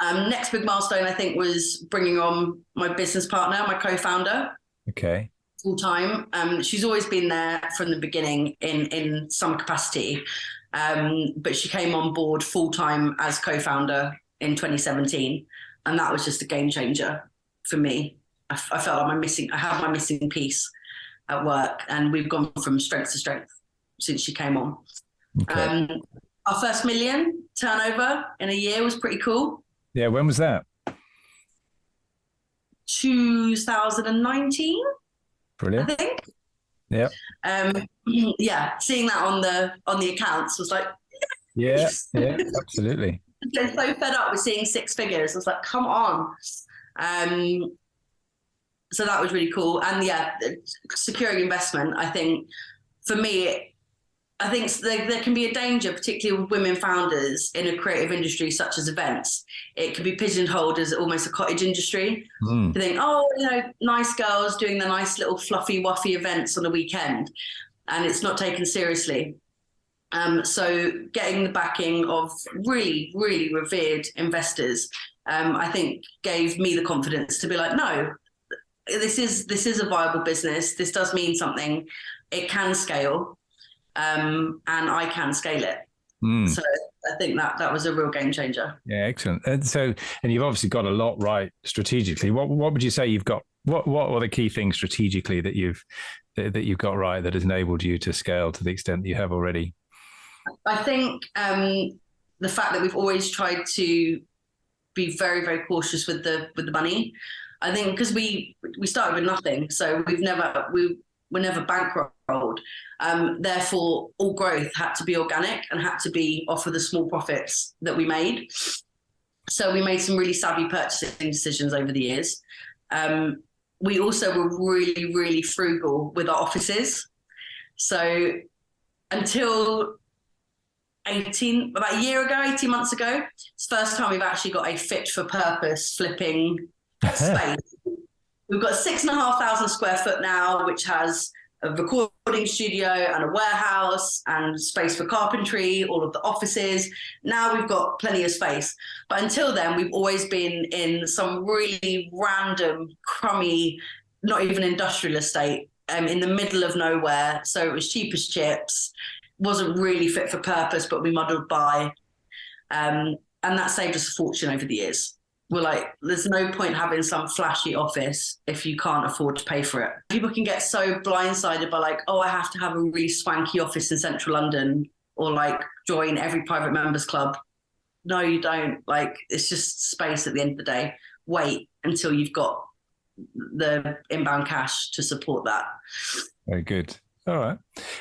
Next big milestone, I think, was bringing on my business partner, my co-founder. Okay. Full time. She's always been there from the beginning in some capacity. But she came on board full time as co-founder in 2017. And that was just a game changer for me. I felt like I had my missing piece at work, and we've gone from strength to strength since she came on. Okay. Our first million turnover in a year was pretty cool. Yeah. When was that? 2019. Brilliant. I think. Yeah. Seeing that on the accounts was like, yeah, absolutely. I'm so fed up with seeing 6 figures. I was like, come on. So that was really cool. And securing investment, I think for me, I think there can be a danger, particularly with women founders in a creative industry such as events. It can be pigeonholed as almost a cottage industry. To think, nice girls doing the nice little fluffy, wuffy events on a weekend, and it's not taken seriously. So getting the backing of really, really revered investors, I think gave me the confidence to be like, no, this is a viable business. This does mean something. It can scale. And I can scale it. So I think that was a real game changer. Yeah, excellent. And you've obviously got a lot right strategically. What would you say you've got? What are the key things strategically that you've got right that has enabled you to scale to the extent that you have already? I think the fact that we've always tried to be very, very cautious with the money. I think because we started with nothing, so we're never bankrolled. Therefore, all growth had to be organic and had to be off of the small profits that we made. So we made some really savvy purchasing decisions over the years. We also were really, really frugal with our offices. So until about a year ago, 18 months ago, it's the first time we've actually got a fit for purpose flipping space. We've got 6,500 square foot now, which has a recording studio and a warehouse and space for carpentry, all of the offices. Now we've got plenty of space. But until then, we've always been in some really random, crummy, not even industrial estate in the middle of nowhere. So it was cheap as chips, wasn't really fit for purpose, but we muddled by. And that saved us a fortune over the years. We're like, there's no point having some flashy office if you can't afford to pay for it. People can get so blindsided by like, oh, I have to have a really swanky office in central London, or like join every private members club. No, you don't. Like, it's just space at the end of the day. Wait until you've got the inbound cash to support that. Very good. All right.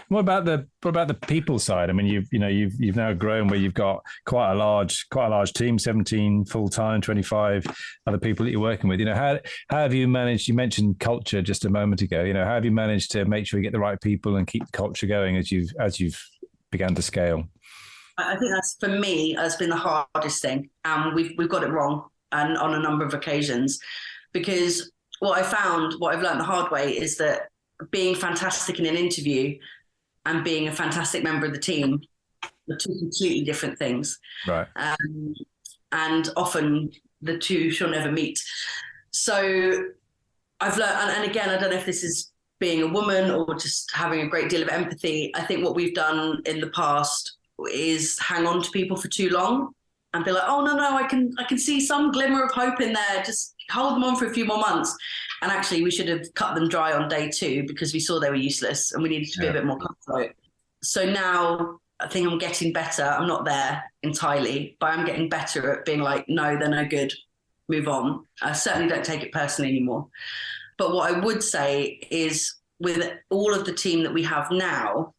What about the people side? I mean, you've now grown where you've got quite a large team, 17 full-time, 25 other people that you're working with. How have you managed? You mentioned culture just a moment ago. How have you managed to make sure you get the right people and keep the culture going as you've began to scale? I think that's, for me, has been the hardest thing, and we've got it wrong, and on a number of occasions, because what I've learned the hard way is that being fantastic in an interview and being a fantastic member of the team are two completely different things. Right. And often the two shall never meet. So I've learned, and again, I don't know if this is being a woman or just having a great deal of empathy. I think what we've done in the past is hang on to people for too long and be like, oh, no, I can see some glimmer of hope in there. Just hold them on for a few more months. And actually, we should have cut them dry on day 2 because we saw they were useless and we needed to be a bit more cutthroat. So now I think I'm getting better. I'm not there entirely, but I'm getting better at being like, no, they're no good. Move on. I certainly don't take it personally anymore. But what I would say is with all of the team that we have now,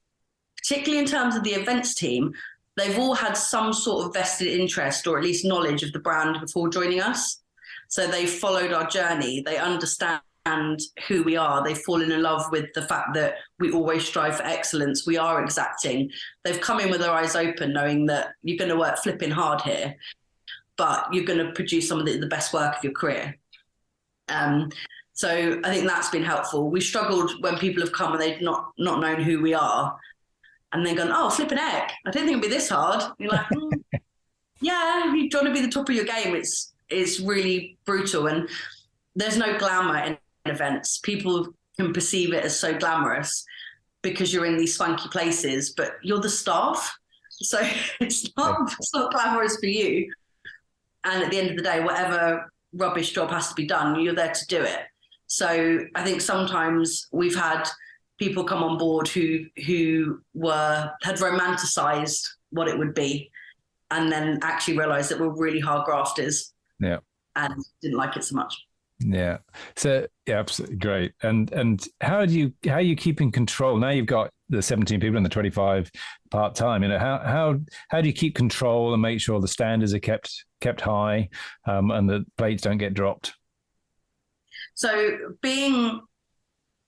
particularly in terms of the events team, they've all had some sort of vested interest or at least knowledge of the brand before joining us. So they've followed our journey. They understand who we are. They've fallen in love with the fact that we always strive for excellence. We are exacting. They've come in with their eyes open, knowing that you're going to work flipping hard here, but you're going to produce some of the best work of your career. So I think that's been helpful. We struggled when people have come and they've not known who we are, and then gone, oh, flipping heck, I didn't think it'd be this hard. You're like, yeah, if you want to be the top of your game, it's really brutal, and there's no glamour in events. People can perceive it as so glamorous because you're in these swanky places, but you're the staff, so it's not glamorous for you. And at the end of the day, whatever rubbish job has to be done, you're there to do it. So I think sometimes we've had people come on board who had romanticized what it would be, and then actually realized that we're really hard grafters. Yeah. And didn't like it so much. Yeah. So yeah, absolutely great. And how do you keep in control? Now you've got the 17 people and the 25 part-time, how do you keep control and make sure the standards are kept high, and the plates don't get dropped? So being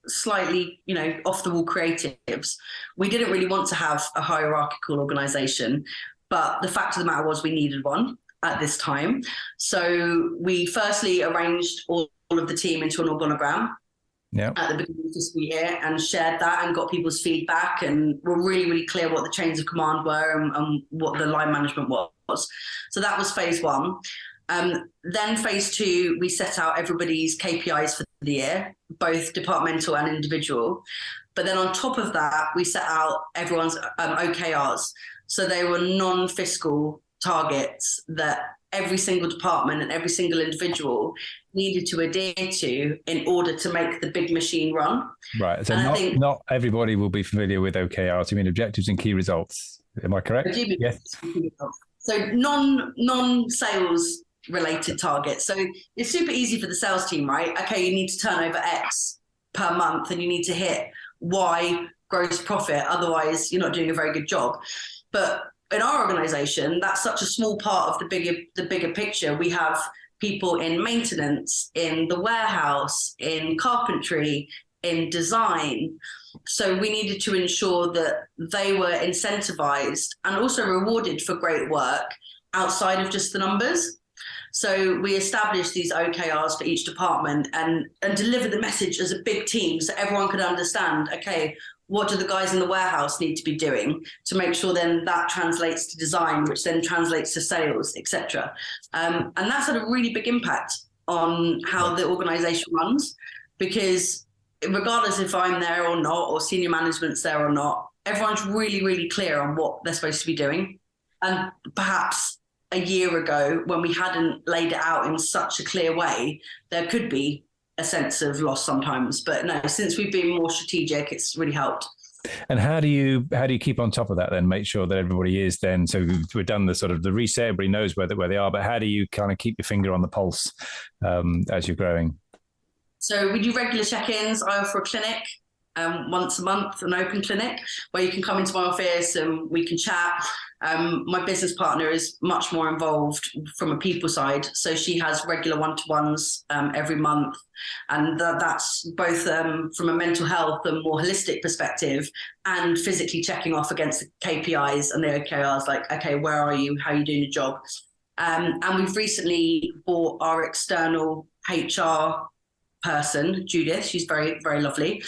slightly, off the wall creatives, we didn't really want to have a hierarchical organization, but the fact of the matter was we needed one at this time. So we firstly arranged all of the team into an organogram at the beginning of the fiscal year and shared that and got people's feedback, and were really, really clear what the chains of command were and what the line management was. So that was phase 1. Then phase 2, we set out everybody's KPIs for the year, both departmental and individual. But then on top of that, we set out everyone's OKRs. So they were non-fiscal targets that every single department and every single individual needed to adhere to in order to make the big machine run. Right. So not everybody will be familiar with OKRs. You mean objectives and key results. Am I correct? Yes. So non-sales related targets. So it's super easy for the sales team, right? Okay, you need to turn over X per month and you need to hit Y gross profit. Otherwise, you're not doing a very good job. But in our organisation, that's such a small part of the bigger picture. We have people in maintenance, in the warehouse, in carpentry, in design. So we needed to ensure that they were incentivized and also rewarded for great work outside of just the numbers. So we established these OKRs for each department and delivered the message as a big team so everyone could understand, okay, what do the guys in the warehouse need to be doing to make sure then that translates to design, which then translates to sales, etc. And that's had a really big impact on how the organisation runs, because regardless if I'm there or not, or senior management's there or not, everyone's really, really clear on what they're supposed to be doing. And perhaps a year ago, when we hadn't laid it out in such a clear way, there could be a sense of loss sometimes. But no, since we've been more strategic, it's really helped. And how do you keep on top of that then? Make sure that everybody is then, so we've done the sort of the reset, everybody knows where they are, but how do you kind of keep your finger on the pulse as you're growing? So we do regular check-ins. I offer a clinic once a month, an open clinic where you can come into my office and we can chat. My business partner is much more involved from a people side. So she has regular one-to-ones every month. And that's both from a mental health and more holistic perspective, and physically checking off against the KPIs and the OKRs, like, okay, where are you? How are you doing your job? And we've recently bought our external HR person, Judith. She's very, very lovely.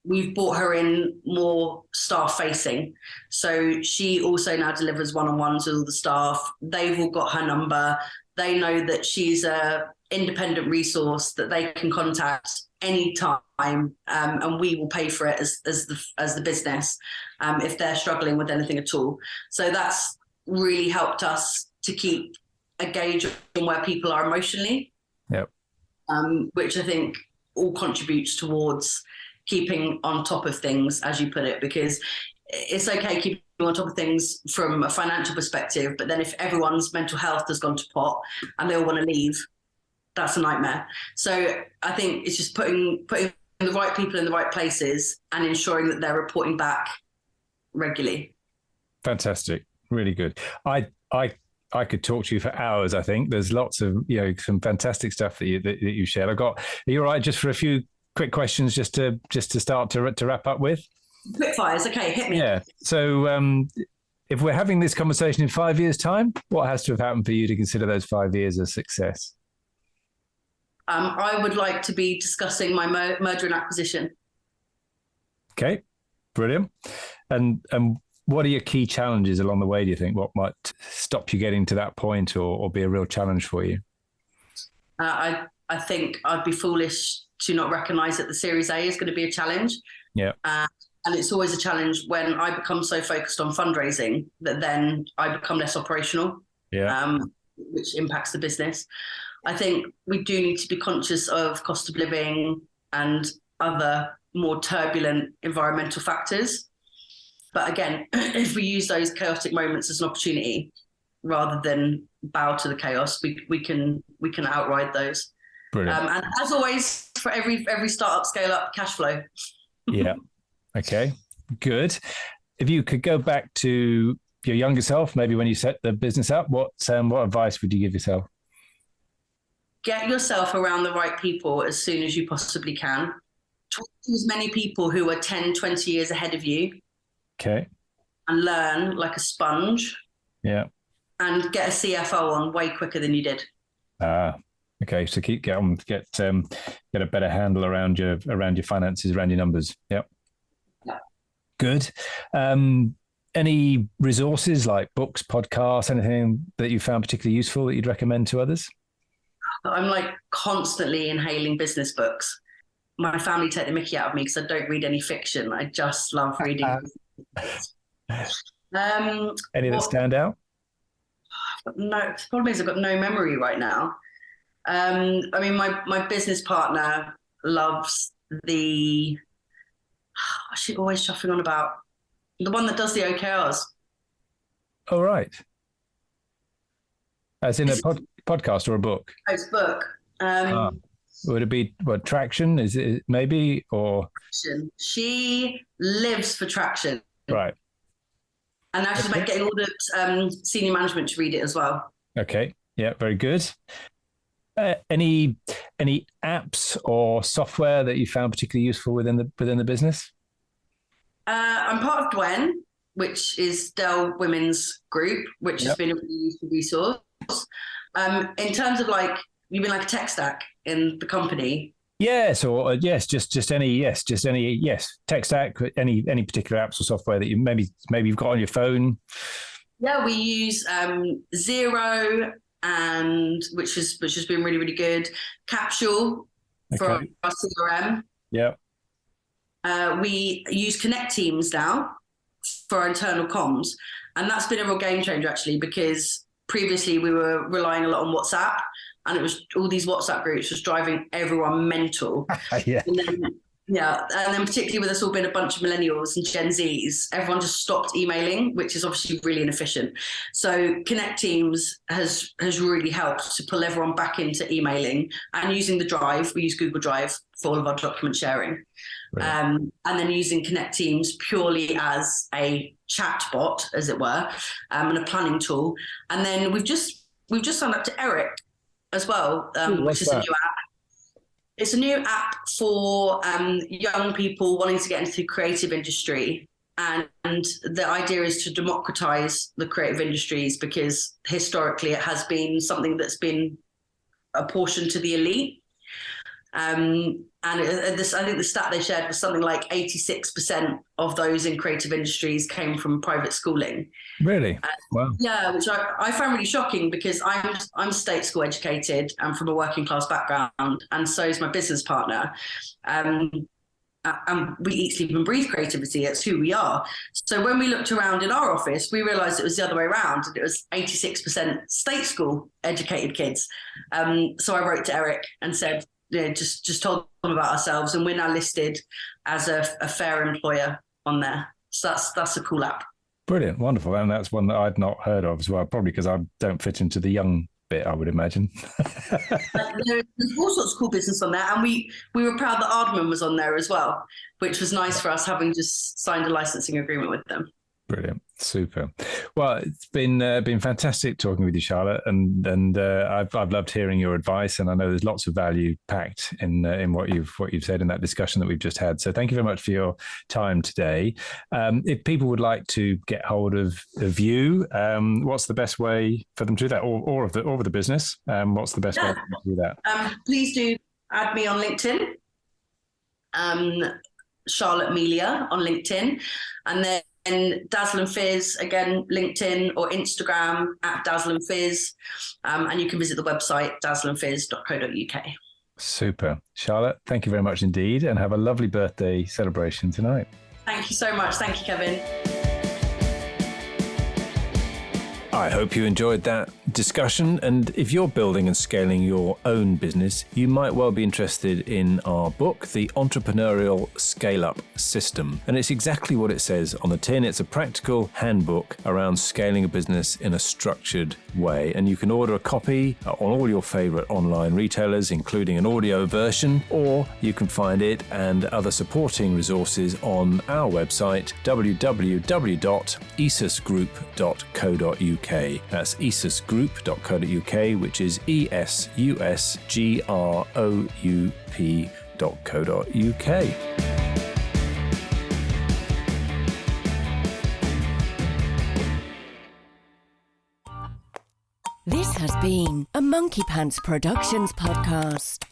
We've brought her in more staff facing. So she also now delivers one-on-ones with all the staff. They've all got her number. They know that she's a independent resource that they can contact anytime, and we will pay for it as the business if they're struggling with anything at all. So that's really helped us to keep a gauge on where people are emotionally. Yep. Which I think all contributes towards keeping on top of things, as you put it, because it's okay keeping on top of things from a financial perspective, but then if everyone's mental health has gone to pot and they all want to leave, that's a nightmare. So I think it's just putting the right people in the right places and ensuring that they're reporting back regularly. Fantastic. Really good. I could talk to you for hours. I think there's lots of, some fantastic stuff that you shared. Are you all right just for a few quick questions just to start to wrap up with? Quick fires. Okay, hit me. Yeah. So if we're having this conversation in 5 years' time, what has to have happened for you to consider those 5 years a success? I would like to be discussing my merger and acquisition. Okay, brilliant. And what are your key challenges along the way, do you think? What might stop you getting to that point or be a real challenge for you? I think I'd be foolish to not recognise that the Series A is going to be a challenge. Yeah. And it's always a challenge when I become so focused on fundraising that then I become less operational, which impacts the business. I think we do need to be conscious of cost of living and other more turbulent environmental factors. But again, if we use those chaotic moments as an opportunity rather than bow to the chaos, we can outride those. Brilliant. And as always, for every startup, scale up, cash flow. Yeah. Okay. Good. If you could go back to your younger self, maybe when you set the business up, what advice would you give yourself? Get yourself around the right people as soon as you possibly can. Talk to as many people who are 10, 20 years ahead of you. Okay. And learn like a sponge. Yeah. And get a CFO on way quicker than you did. Okay. So get a better handle around your finances, around your numbers. Yep. Yeah. Good. Any resources like books, podcasts, anything that you found particularly useful that you'd recommend to others? I'm like constantly inhaling business books. My family take the mickey out of me because I don't read any fiction. I just love reading. Any that stand out? No, the problem is I've got no memory right now. I mean, my business partner loves what's she always chuffing on about? The one that does the OKRs. Oh, right. As in a podcast or a book? Oh, it's a book. Would it be Traction? Is it maybe or? Traction. She lives for traction. Right. And now she's about getting all the senior management to read it as well. Okay. Yeah, very good. Any apps or software that you found particularly useful within the business? I'm part of Dwen, which is Dell Women's Group, which has been a really useful resource. In terms of you mean like a tech stack in the company? Yes, or just any tech stack, any particular apps or software that you maybe you've got on your phone. Yeah, we use Xero, and which has been really, really good. Capsule for our CRM. Yeah. We use Connect Teams now for our internal comms, and that's been a real game changer actually, because previously we were relying a lot on WhatsApp, and it was all these WhatsApp groups was driving everyone mental. Yeah. And then particularly with us all being a bunch of millennials and Gen Zs, everyone just stopped emailing, which is obviously really inefficient. So Connect Teams has really helped to pull everyone back into emailing, and using the Drive. We use Google Drive for all of our document sharing. And then using Connect Teams purely as a chat bot, as it were, and a planning tool. And then we've just signed up to Eric as well, which is a new app. It's a new app for young people wanting to get into the creative industry. And the idea is to democratize the creative industries, because historically it has been something that's been apportioned to the elite. And I think the stat they shared was something like 86% of those in creative industries came from private schooling. Really? Wow. Yeah, which I find really shocking, because I'm state school educated and from a working class background, and so is my business partner. And we eat, sleep and breathe creativity. It's who we are. So when we looked around in our office, we realized it was the other way around. It was 86% state school educated kids. So I wrote to Eric and said, just told them about ourselves, and we're now listed as a fair employer on there. So that's a cool app. Brilliant, wonderful, and that's one that I'd not heard of as well, probably because I don't fit into the young bit, I would imagine. There's all sorts of cool business on there, and we were proud that Ardman was on there as well, which was nice for us, having just signed a licensing agreement with them. Brilliant, super. Well, it's been fantastic talking with you, Charlotte, and I've loved hearing your advice, and I know there's lots of value packed in what you've said in that discussion that we've just had. So thank you very much for your time today. If people would like to get hold of you, what's the best way for them to do that, or of the business? What's the best way to do that? Please do add me on LinkedIn. Charlotte Amelia on LinkedIn, and then Dazzle and fIzz, again, LinkedIn or Instagram at Dazzle and fIzz. And you can visit the website, dazzleandfizz.co.uk. Super. Charlotte, thank you very much indeed, and have a lovely birthday celebration tonight. Thank you so much. Thank you, Kevin. I hope you enjoyed that discussion, and if you're building and scaling your own business, you might well be interested in our book, The Entrepreneurial Scale-Up System. And it's exactly what it says on the tin. It's a practical handbook around scaling a business in a structured way. And you can order a copy on all your favorite online retailers, including an audio version, or you can find it and other supporting resources on our website, www.esusgroup.co.uk. That's esusgroup.co.uk, which is esusgroup.co.uk. This has been a Monkey Pants Productions podcast.